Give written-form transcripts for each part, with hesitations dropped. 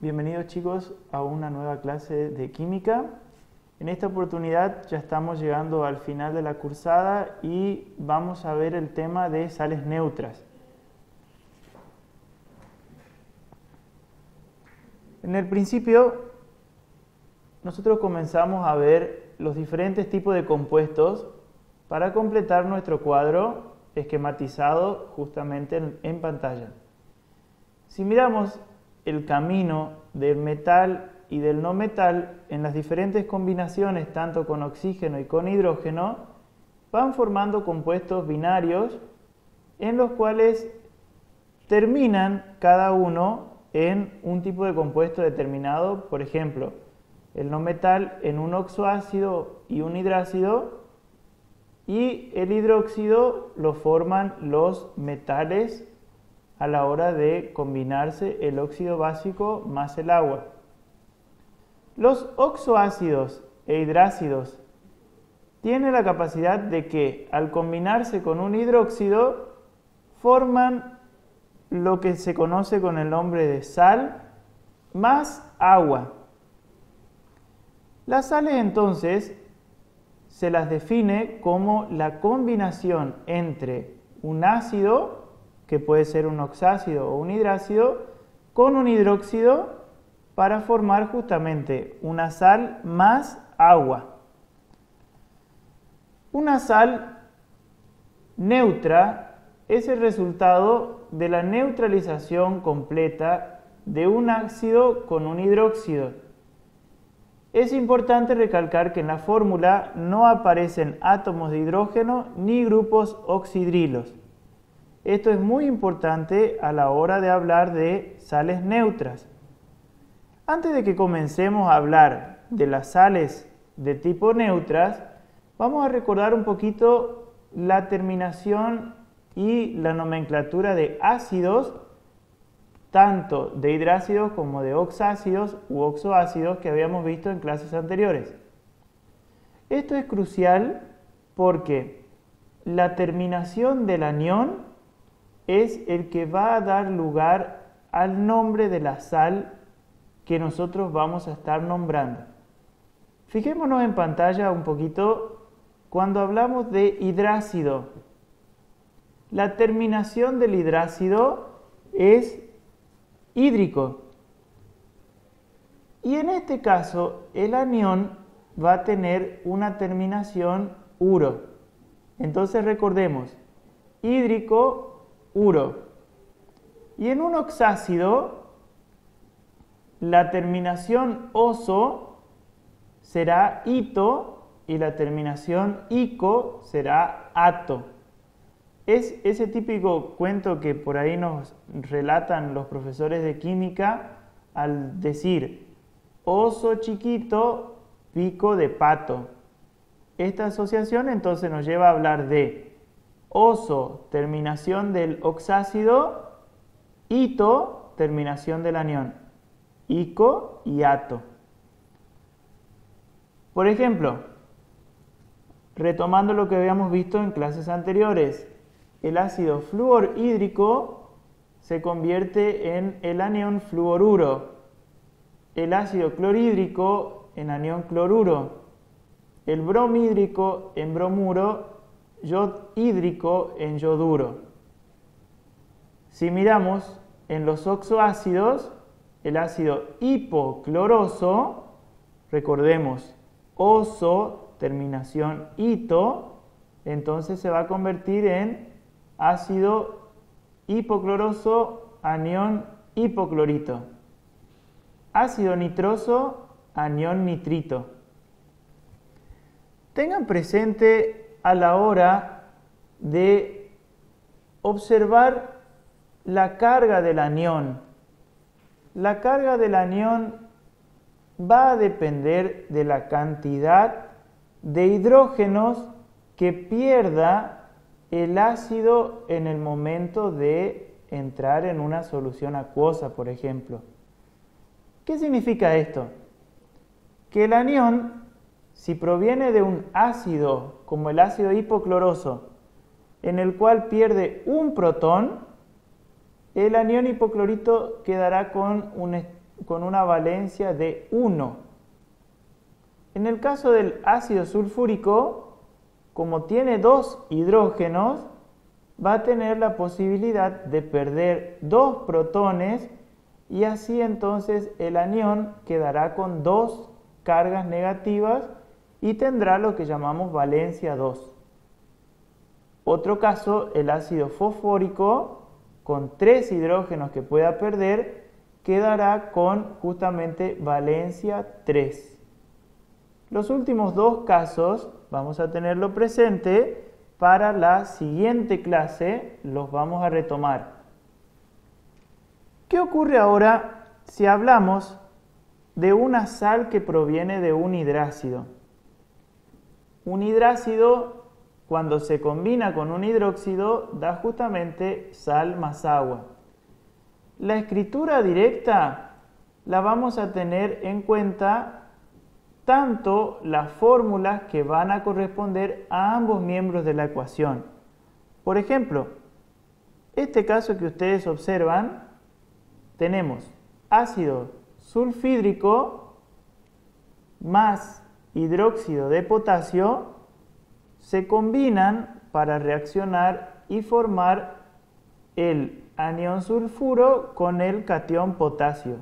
Bienvenidos chicos a una nueva clase de química. En esta oportunidad ya estamos llegando al final de la cursada y vamos a ver el tema de sales neutras. En el principio nosotros comenzamos a ver los diferentes tipos de compuestos para completar nuestro cuadro esquematizado justamente en pantalla. Si miramos el camino del metal y del no metal en las diferentes combinaciones, tanto con oxígeno y con hidrógeno, van formando compuestos binarios en los cuales terminan cada uno en un tipo de compuesto determinado. Por ejemplo, el no metal en un oxoácido y un hidrácido, y el hidróxido lo forman los metales a la hora de combinarse el óxido básico más el agua. Los oxoácidos e hidrácidos tienen la capacidad de que al combinarse con un hidróxido forman lo que se conoce con el nombre de sal más agua. Las sales entonces se las define como la combinación entre un ácido, que puede ser un oxácido o un hidrácido, con un hidróxido para formar justamente una sal más agua. Una sal neutra es el resultado de la neutralización completa de un ácido con un hidróxido. Es importante recalcar que en la fórmula no aparecen átomos de hidrógeno ni grupos oxidrilos. Esto es muy importante a la hora de hablar de sales neutras. Antes de que comencemos a hablar de las sales de tipo neutras, vamos a recordar un poquito la terminación y la nomenclatura de ácidos, tanto de hidrácidos como de oxácidos u oxoácidos que habíamos visto en clases anteriores. Esto es crucial porque la terminación del anión es el que va a dar lugar al nombre de la sal que nosotros vamos a estar nombrando. Fijémonos en pantalla un poquito cuando hablamos de hidrácido. La terminación del hidrácido es hídrico. Y en este caso el anión va a tener una terminación uro. Entonces recordemos, hídrico, uro. Y en un oxácido, la terminación oso será ito y la terminación ico será ato. Es ese típico cuento que por ahí nos relatan los profesores de química al decir oso chiquito, pico de pato. Esta asociación entonces nos lleva a hablar de oso, terminación del oxácido, ito, terminación del anión, ico y ato. Por ejemplo, retomando lo que habíamos visto en clases anteriores, el ácido fluorhídrico se convierte en el anión fluoruro, el ácido clorhídrico en anión cloruro, el bromhídrico en bromuro, yodhídrico en yoduro. Si miramos en los oxoácidos, el ácido hipocloroso, recordemos, oso, terminación ito, entonces se va a convertir en ácido hipocloroso, anión hipoclorito. Ácido nitroso, anión nitrito. Tengan presente a la hora de observar la carga del anión. La carga del anión va a depender de la cantidad de hidrógenos que pierda el ácido en el momento de entrar en una solución acuosa, por ejemplo. ¿Qué significa esto? Que el anión, si proviene de un ácido como el ácido hipocloroso, en el cual pierde un protón, el anión hipoclorito quedará con un con una valencia de 1. En el caso del ácido sulfúrico, como tiene 2 hidrógenos, va a tener la posibilidad de perder 2 protones y así entonces el anión quedará con 2 cargas negativas y tendrá lo que llamamos valencia 2. Otro caso, el ácido fosfórico, con 3 hidrógenos que pueda perder, quedará con justamente valencia 3. Los últimos 2 casos vamos a tenerlo presente para la siguiente clase, los vamos a retomar. ¿Qué ocurre ahora si hablamos de una sal que proviene de un hidrácido? Un hidrácido, cuando se combina con un hidróxido, da justamente sal más agua. La escritura directa la vamos a tener en cuenta tanto las fórmulas que van a corresponder a ambos miembros de la ecuación. Por ejemplo, este caso que ustedes observan, tenemos ácido sulfídrico más hidróxido de potasio, se combinan para reaccionar y formar el anión sulfuro con el catión potasio.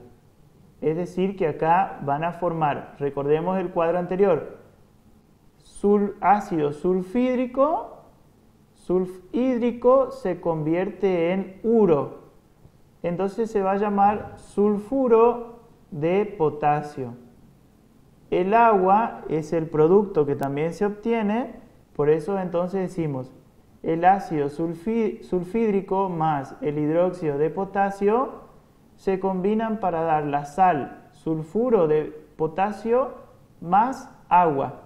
Es decir, que acá van a formar, recordemos el cuadro anterior, ácido sulfhídrico se convierte en uro. Entonces se va a llamar sulfuro de potasio. El agua es el producto que también se obtiene, por eso entonces decimos el ácido sulfhídrico más el hidróxido de potasio se combinan para dar la sal sulfuro de potasio más agua.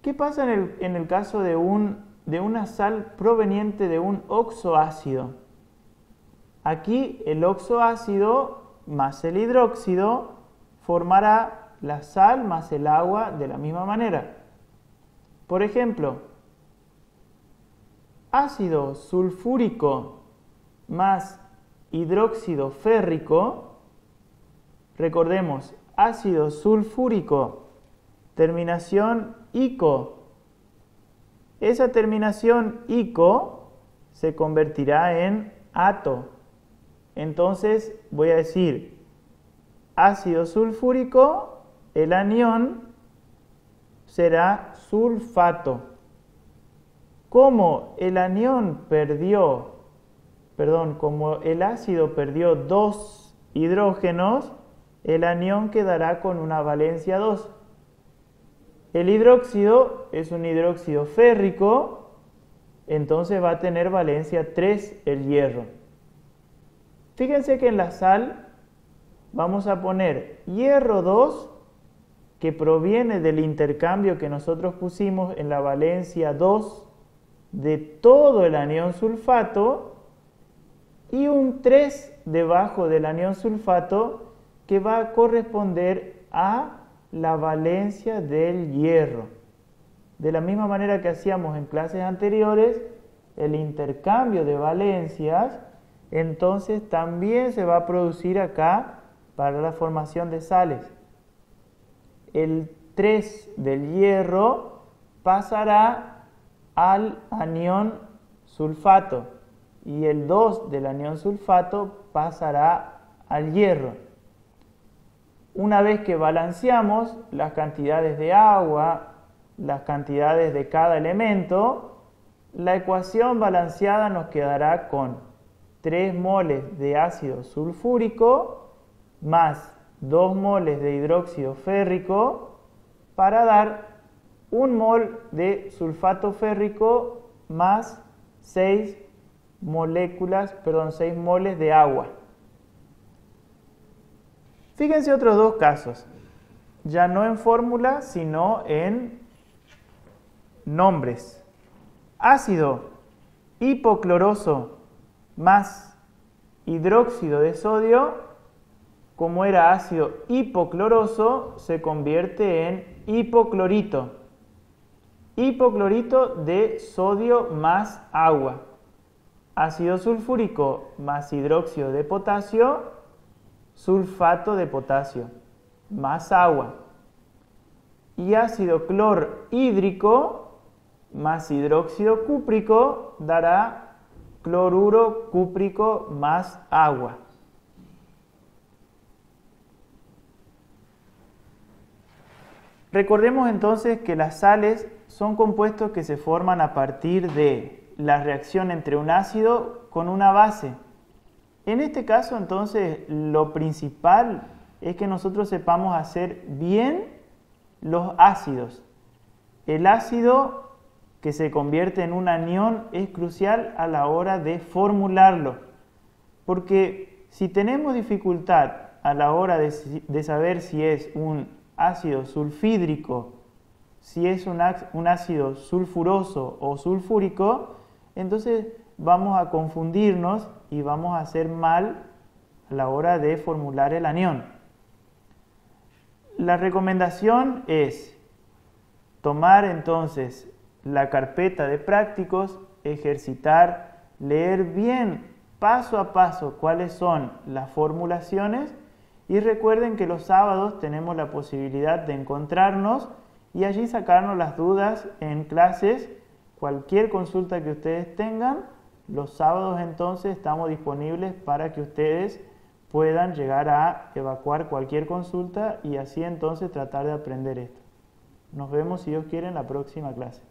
¿Qué pasa en el caso de una sal proveniente de un oxoácido? Aquí el oxoácido más el hidróxido formará la sal más el agua de la misma manera. Por ejemplo, ácido sulfúrico más hidróxido férrico, recordemos, ácido sulfúrico, terminación ico. Esa terminación ico se convertirá en ato. Entonces voy a decir ácido sulfúrico, el anión será sulfato. Como el ácido perdió 2 hidrógenos, el anión quedará con una valencia 2. El hidróxido es un hidróxido férrico, entonces va a tener valencia 3 el hierro. Fíjense que en la sal vamos a poner hierro 2, que proviene del intercambio que nosotros pusimos en la valencia 2 de todo el anión sulfato, y un 3 debajo del anión sulfato que va a corresponder a la valencia del hierro. De la misma manera que hacíamos en clases anteriores, el intercambio de valencias, entonces también se va a producir acá para la formación de sales. El 3 del hierro pasará al anión sulfato y el 2 del anión sulfato pasará al hierro. Una vez que balanceamos las cantidades de agua, las cantidades de cada elemento, la ecuación balanceada nos quedará con 3 moles de ácido sulfúrico más 2 moles de hidróxido férrico para dar 1 mol de sulfato férrico más 6 moles de agua. Fíjense otros 2 casos, ya no en fórmula, sino en nombres. Ácido hipocloroso más hidróxido de sodio, como era ácido hipocloroso, se convierte en hipoclorito. Hipoclorito de sodio más agua. Ácido sulfúrico más hidróxido de potasio sulfato de potasio más agua. Y ácido clorhídrico más hidróxido cúprico dará cloruro cúprico más agua. Recordemos entonces que las sales son compuestos que se forman a partir de la reacción entre un ácido con una base. En este caso, entonces, lo principal es que nosotros sepamos hacer bien los ácidos. El ácido que se convierte en un anión es crucial a la hora de formularlo, porque si tenemos dificultad a la hora de saber si es un ácido sulfídrico, si es un ácido sulfuroso o sulfúrico, entonces vamos a confundirnos y vamos a hacer mal a la hora de formular el anión. La recomendación es tomar entonces la carpeta de prácticos, ejercitar, leer bien paso a paso cuáles son las formulaciones y recuerden que los sábados tenemos la posibilidad de encontrarnos y allí sacarnos las dudas en clases. Cualquier consulta que ustedes tengan, los sábados entonces estamos disponibles para que ustedes puedan llegar a evacuar cualquier consulta y así entonces tratar de aprender esto. Nos vemos, si Dios quiere, en la próxima clase.